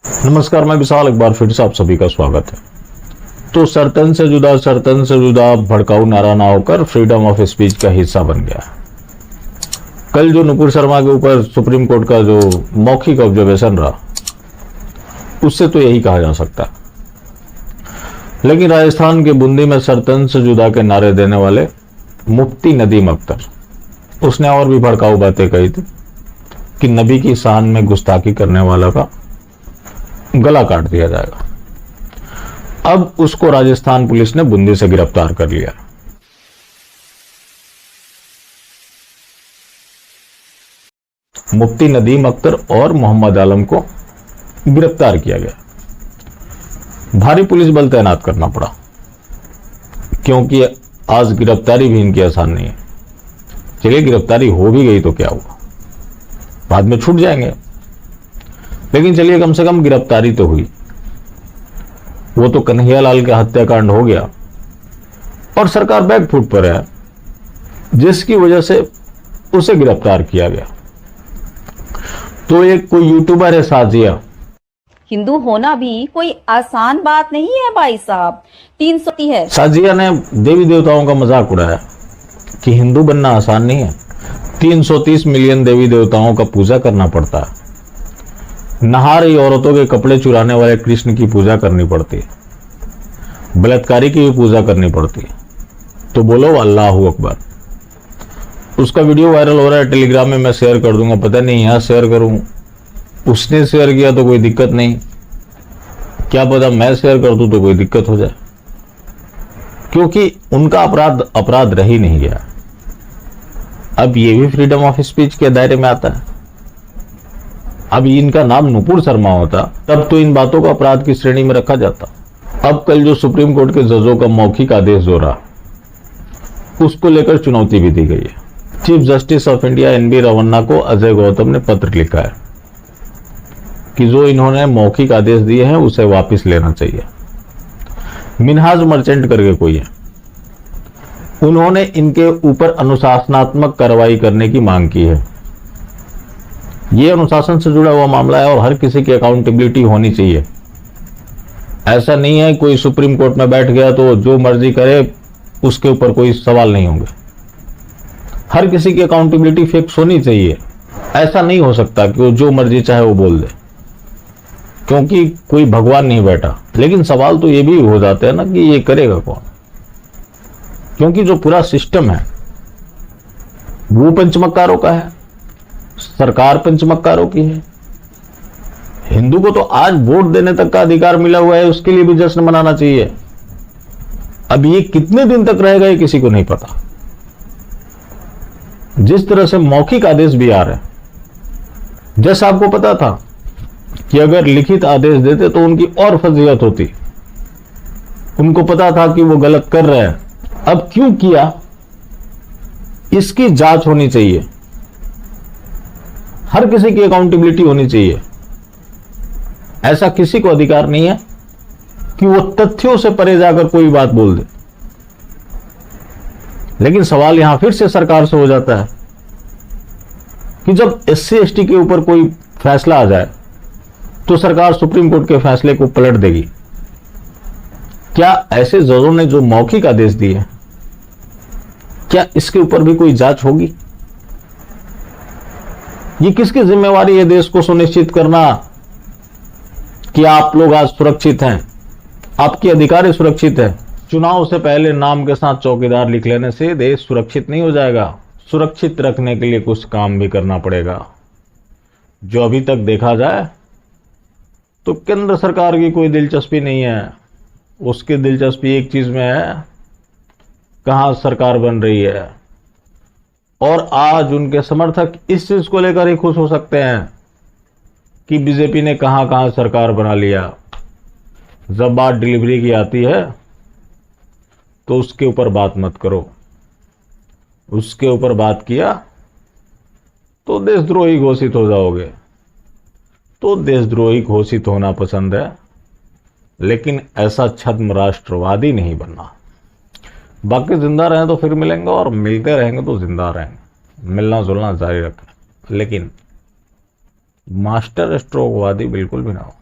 नमस्कार, मैं विशाल, एक बार फिर से आप सभी का स्वागत है। तो सर्तन से जुदा भड़काऊ नारा ना होकर फ्रीडम ऑफ स्पीच का हिस्सा बन गया। कल जो नुपुर शर्मा के ऊपर सुप्रीम कोर्ट का जो मौखिक ऑब्जर्वेशन रहा, उससे तो यही कहा जा सकता। लेकिन राजस्थान के बूंदी में सर्तन से जुदा के नारे देने वाले मुफ्ती नदीम अख्तर, उसने और भी भड़काऊ बातें कही थी कि नबी की शान में गुस्ताखी करने वाला का गला काट दिया जाएगा। अब उसको राजस्थान पुलिस ने बूंदी से गिरफ्तार कर लिया। मुफ्ती नदीम अख्तर और मोहम्मद आलम को गिरफ्तार किया गया। भारी पुलिस बल तैनात करना पड़ा, क्योंकि आज गिरफ्तारी भी इनकी आसान नहीं है। चलिए, गिरफ्तारी हो भी गई तो क्या हुआ, बाद में छूट जाएंगे, लेकिन चलिए कम से कम गिरफ्तारी तो हुई। वो तो कन्हैयालाल का हत्याकांड हो गया और सरकार बैकफुट पर है, जिसकी वजह से उसे गिरफ्तार किया गया। तो एक कोई यूट्यूबर है साजिया। हिंदू होना भी कोई आसान बात नहीं है भाई साहब। 330 है। साजिया ने देवी देवताओं का मजाक उड़ाया कि हिंदू बनना आसान नहीं है, 330 मिलियन देवी देवताओं का पूजा करना पड़ता है, नहा रही औरतों के कपड़े चुराने वाले कृष्ण की पूजा करनी पड़ती है, बलात्कारी की भी पूजा करनी पड़ती है। तो बोलो अल्लाह अकबर। उसका वीडियो वायरल हो रहा है, टेलीग्राम में मैं शेयर कर दूंगा, पता नहीं यहां शेयर करूं, उसने शेयर किया तो कोई दिक्कत नहीं, क्या पता मैं शेयर कर दूं तो कोई दिक्कत हो जाए, क्योंकि उनका अपराध रह ही नहीं गया। अब ये भी फ्रीडम ऑफ स्पीच के दायरे में आता है। अब इनका नाम नुपुर शर्मा होता तब तो इन बातों को अपराध की श्रेणी में रखा जाता। अब कल जो सुप्रीम कोर्ट के जजों का मौखिक आदेश जो रहा, उसको लेकर चुनौती भी दी गई है। Chief justice of India N B Ramana को अजय गौतम ने पत्र लिखा है कि जो इन्होंने मौखिक आदेश दिए हैं उसे वापस लेना चाहिए। मिनहाज मर्चेंट करके कोई है, उन्होंने इनके ऊपर अनुशासनात्मक कार्रवाई करने की मांग की है। यह अनुशासन से जुड़ा हुआ मामला है और हर किसी की अकाउंटेबिलिटी होनी चाहिए। ऐसा नहीं है कोई सुप्रीम कोर्ट में बैठ गया तो जो मर्जी करे, उसके ऊपर कोई सवाल नहीं होंगे। हर किसी की अकाउंटेबिलिटी फिक्स होनी चाहिए। ऐसा नहीं हो सकता कि वो जो मर्जी चाहे वो बोल दे, क्योंकि कोई भगवान नहीं बैठा। लेकिन सवाल तो ये भी हो जाता है ना कि ये करेगा कौन, क्योंकि जो पूरा सिस्टम है वो पंचमक्कारों का है, सरकार पंचमक्कारों की है। हिंदू को तो आज वोट देने तक का अधिकार मिला हुआ है, उसके लिए भी जश्न मनाना चाहिए। अब ये कितने दिन तक रहेगा ये किसी को नहीं पता। जिस तरह से मौखिक आदेश भी आ रहे हैं, जैसा आपको पता था कि अगर लिखित आदेश देते तो उनकी और फजीहत होती, उनको पता था कि वो गलत कर रहे हैं। अब क्यों किया, इसकी जांच होनी चाहिए। हर किसी की अकाउंटेबिलिटी होनी चाहिए। ऐसा किसी को अधिकार नहीं है कि वो तथ्यों से परे जाकर कोई बात बोल दे। लेकिन सवाल यहां फिर से सरकार से हो जाता है कि जब SC ST के ऊपर कोई फैसला आ जाए तो सरकार सुप्रीम कोर्ट के फैसले को पलट देगी। क्या ऐसे जजों ने जो मौखिक आदेश दिए, क्या इसके ऊपर भी कोई जांच होगी? ये किसकी जिम्मेवारी है देश को सुनिश्चित करना कि आप लोग आज सुरक्षित हैं, आपके अधिकार सुरक्षित है? चुनाव से पहले नाम के साथ चौकीदार लिख लेने से देश सुरक्षित नहीं हो जाएगा। सुरक्षित रखने के लिए कुछ काम भी करना पड़ेगा। जो अभी तक देखा जाए तो केंद्र सरकार की कोई दिलचस्पी नहीं है। उसकी दिलचस्पी एक चीज में है, कहां सरकार बन रही है। और आज उनके समर्थक इस चीज को लेकर ही खुश हो सकते हैं कि बीजेपी ने कहां कहां सरकार बना लिया। जब बात डिलीवरी की आती है तो उसके ऊपर बात मत करो। उसके ऊपर बात किया तो देशद्रोही घोषित हो जाओगे। तो देशद्रोही घोषित होना पसंद है, लेकिन ऐसा छद्म राष्ट्रवादी नहीं बनना। बाकी जिंदा रहें तो फिर मिलेंगे, और मिलते रहेंगे तो जिंदा रहेंगे। मिलना जुलना जारी रखें, लेकिन मास्टर स्ट्रोकवादी बिल्कुल भी ना हो।